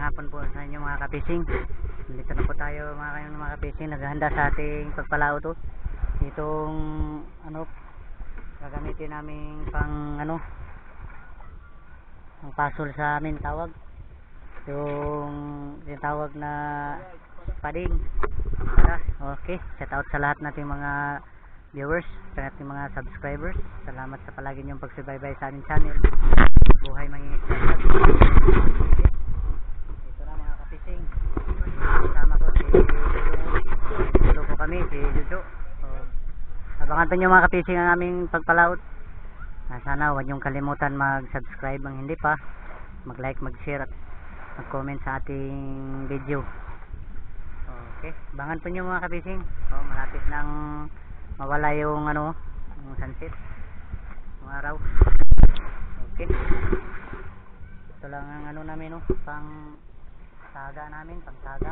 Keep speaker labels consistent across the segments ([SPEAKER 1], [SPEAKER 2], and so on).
[SPEAKER 1] Magandang hapon po sa inyo mga kapising. Dito na po tayo mga kapising, naghahanda sa ating pagpalaot to. Itong ano gagamitin namin pang ano, ang pasol sa amin tawag. Yung tawag na pading. Okay, shout out sa lahat nating mga viewers, sa ating mga subscribers. Salamat sa palagi niyong pagsubaybay sa aming channel. Buhay Mangingisda. Ito na mga kapising. Kasama ko si Jojo po kami, si Jojo. So, abangan pa niyo mga kapising ang aming pagpalaot. Sana huwag niyong kalimutan mag-subscribe ang hindi pa, mag-like, mag-share at mag-comment sa ating video. Okay, abangan po niyo mga kapising. Malapit nang mawala yung ano, yung sunset, yung araw. Okay, ito lang ang ano namin, no, pang saga namin, pang saga.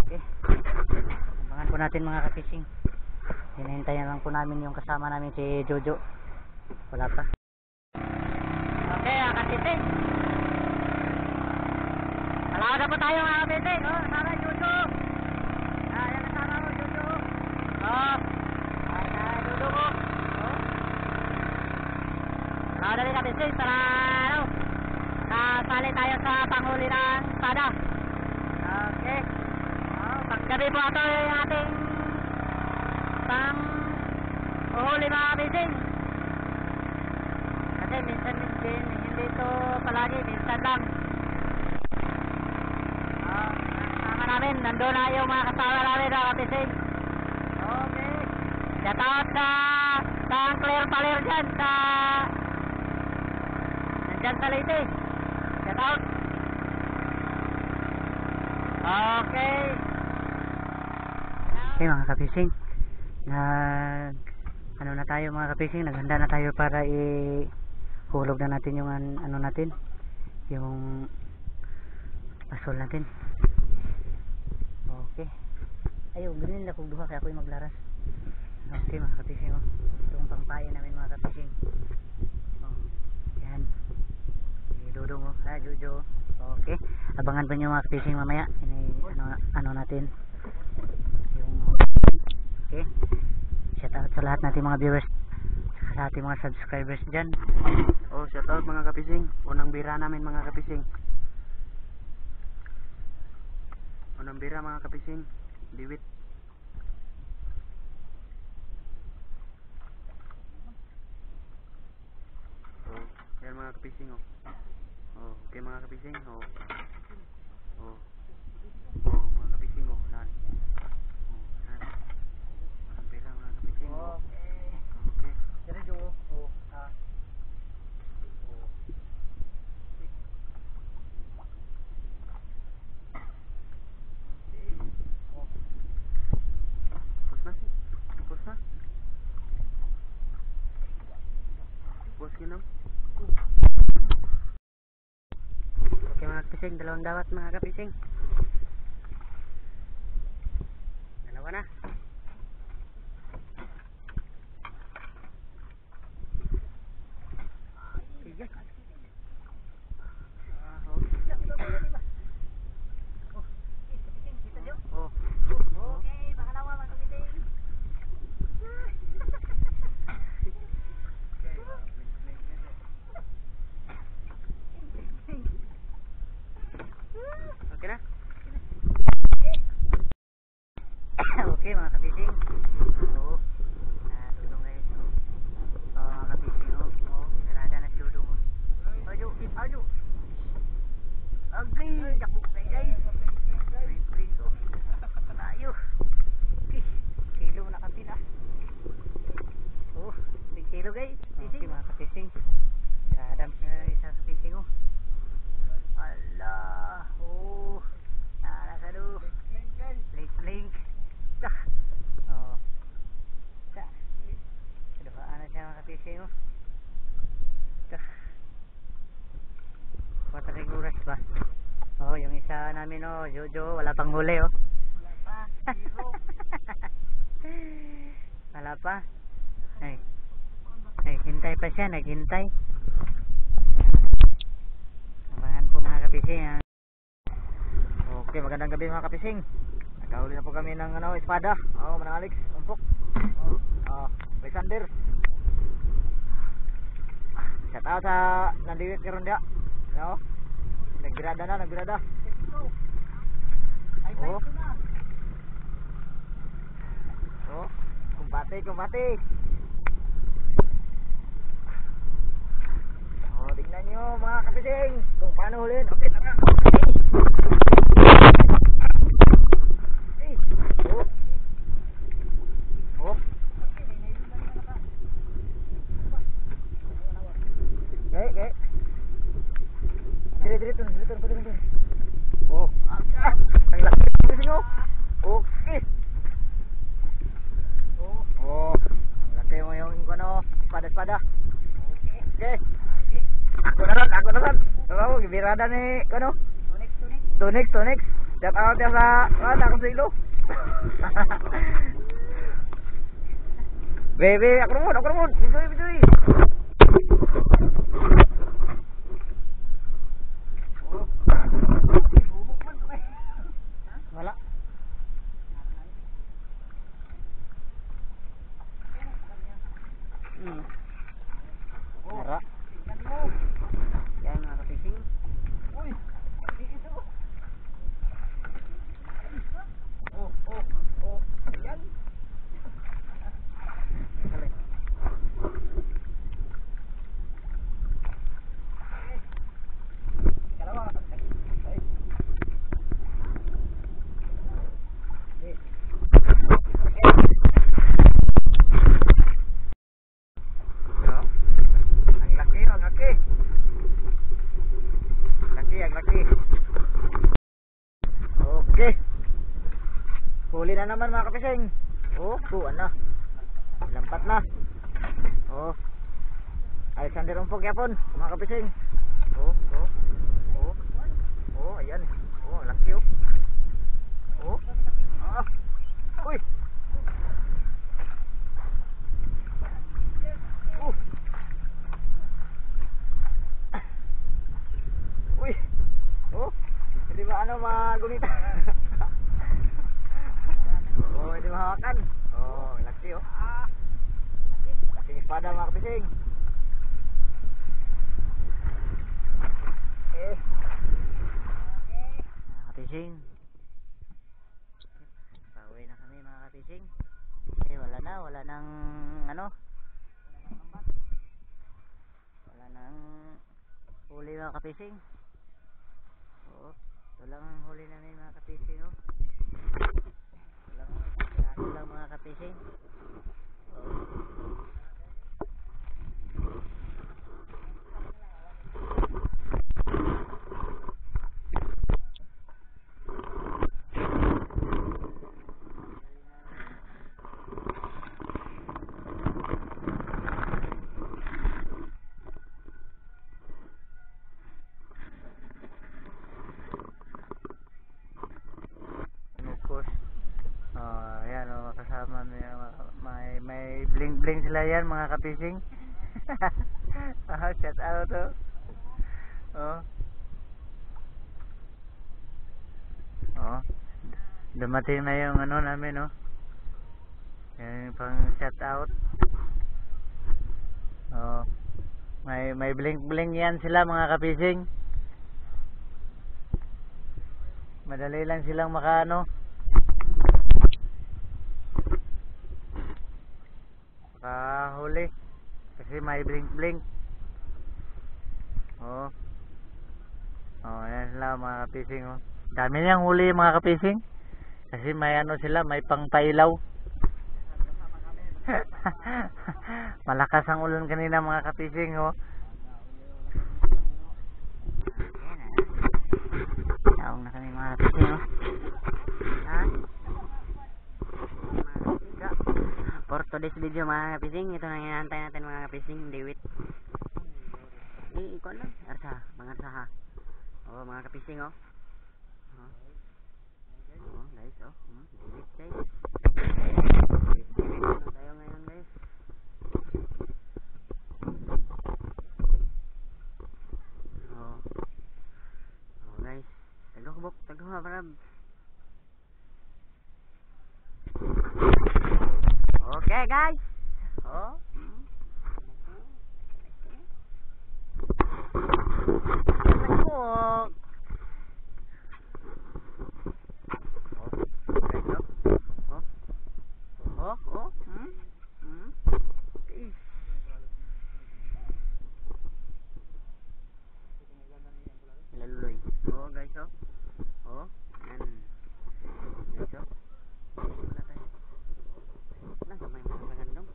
[SPEAKER 1] Okay, abangan po natin mga kapising. Hinahintayan lang po namin yung kasama namin si Jojo. Wala pa. Okay mga kapising, alaw na po tayo mga kapising. Sama Jojo. Yan kasama mo Jojo. Jojo ko. Alaw na rin kapising para ano, kasali tayo sa panghuli ng espada. Okay, paggabi po ito yung ating pang uhuli mga kapising. Kasi minsan hindi ito palagi, minsan lang. Kasama namin, nandun na yung mga kasama namin mga kapising. Okay, shout out sa Claire Paler dyan nandyan sa Leyte. Shout out. Okay, okay mga kapising, ano na tayo mga kapising, naghanda na tayo para ihulog na natin yung ano natin, yung pasol natin. Okay, ayaw ganun na kung duha kaya ako'y maglaras. Okay mga kapising, itong pangpaya namin mga kapising. Yan idudong Jojo. Okay, abangan pa nyo mga kapising mamaya. Ano natin yung okay, shout out sa lahat natin mga viewers, sa ating mga subscribers dyan.
[SPEAKER 2] Shout out mga kapising. Unang bira namin mga kapising. Unang bira mga kapising. Liwit. Yan mga kapising. Okay mga kapising. Mga kapising. Nan. Unang bira mga kapising. Okay.
[SPEAKER 1] Jojo. Okay mga kapising, dalawang dawat mga kapising. Dalawa na. Sige. Okay, pakalawa mga kapising. Okay na? Okay mga kapising. Dudong guys. Mga kapising. Narada na si Dudong. Aju. Agay, jakok na guys. May prito. Tayo. Kilo na kapila. 10 kilo guys. Okay mga kapising. Narada sa isa sa kapising. Allah, nakakado. Link. Kaduhaan na siya mga kapising. 4 oras ba? Yung isa namin Jojo, wala pang huli Wala pa. Wala pa. Ay, hintay pa siya, naghintay. po mga kapising. Okay, magandang gabi mga kapising. Nagkahuli na po kami ng espada. Manang Alex, umpok. Sander. Shout out sa nandiwit karon dia. Nagbirada na. Kumpati. Tingnan nyo mga kapising kung paano hulin. Okay, tara. Okay. Dire dun. Ang laki ng kapising oh. Okay. Ang laki mo yung espada. Okay. Ako na ron. Tara, gibirada ni Tunix. Shout out ya sa akong silo. Bebe, ako naman. Bijoy. Wala. Tara. Yan mga kapising. Yan. Ang laki. Okay. Huli na naman mga kapising. Buwan na. Lampat na. Alexander umpog yapon mga kapising. Ayan. Ang laki oh. Uy. Hindi ba magunita? Hindi mahawakan. Ang laki oh. Laking espada mga kapising. Mga kapising. Pauwi na kami mga kapising. Wala nang wala nang huli mga kapising. Ito lang ang huli namin mga kapising Ito lang mga kapising. Kasama may bling sila yan mga kapising. Shout out dumating na yung namin yung pang shout out. May bling yan sila mga kapising. Madali lang silang huli kasi may blink. Yan sila mga kapising dami niyang huli mga kapising kasi may sila, may pangpailaw. Malakas ang ulan kanina mga kapising Taong na kami mga kapising For today's video mga kapising, ito na inaantay natin mga kapising, Dewit. Ikaw lang, arsa, mga arsa mga kapising guys, Dewit guys. Dewit na tayo ngayon guys. Parang. Okay guys. Oh. Cook. Laluloy. Oh guys, oh. Oh, yan. Guys, oh. Wala tayo. Nang kamay mo sa gandong.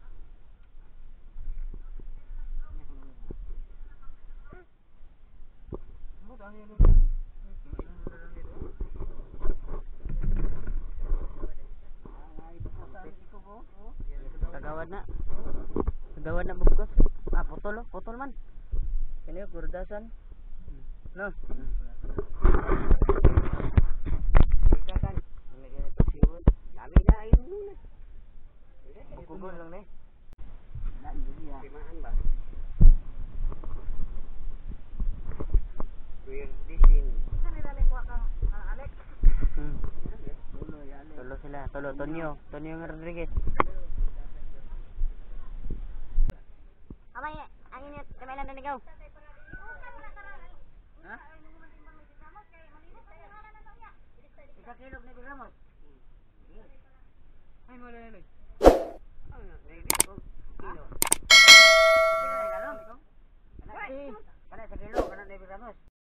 [SPEAKER 1] Kagawad na. Kagawad na bukos. Ah, putol, oh. Putol man. Kini yung kurdasan. No. Kurdasan. Nalagyan ito siwot. Dami na ayun muna. Bukugol lang na eh. Timaan ba? Weird disin. Saan nilalim ko ka, Alex? Tulo sila. Tulo. Tonyo Rodriguez.
[SPEAKER 3] Amay, ang init, kamay lang nanigaw.
[SPEAKER 1] Ha? Ikakilog na Ramos. Ay mo lele. Ano na, ko. Kilo. Kilo na galon ko. Kana sa kilo, kana na Ramos.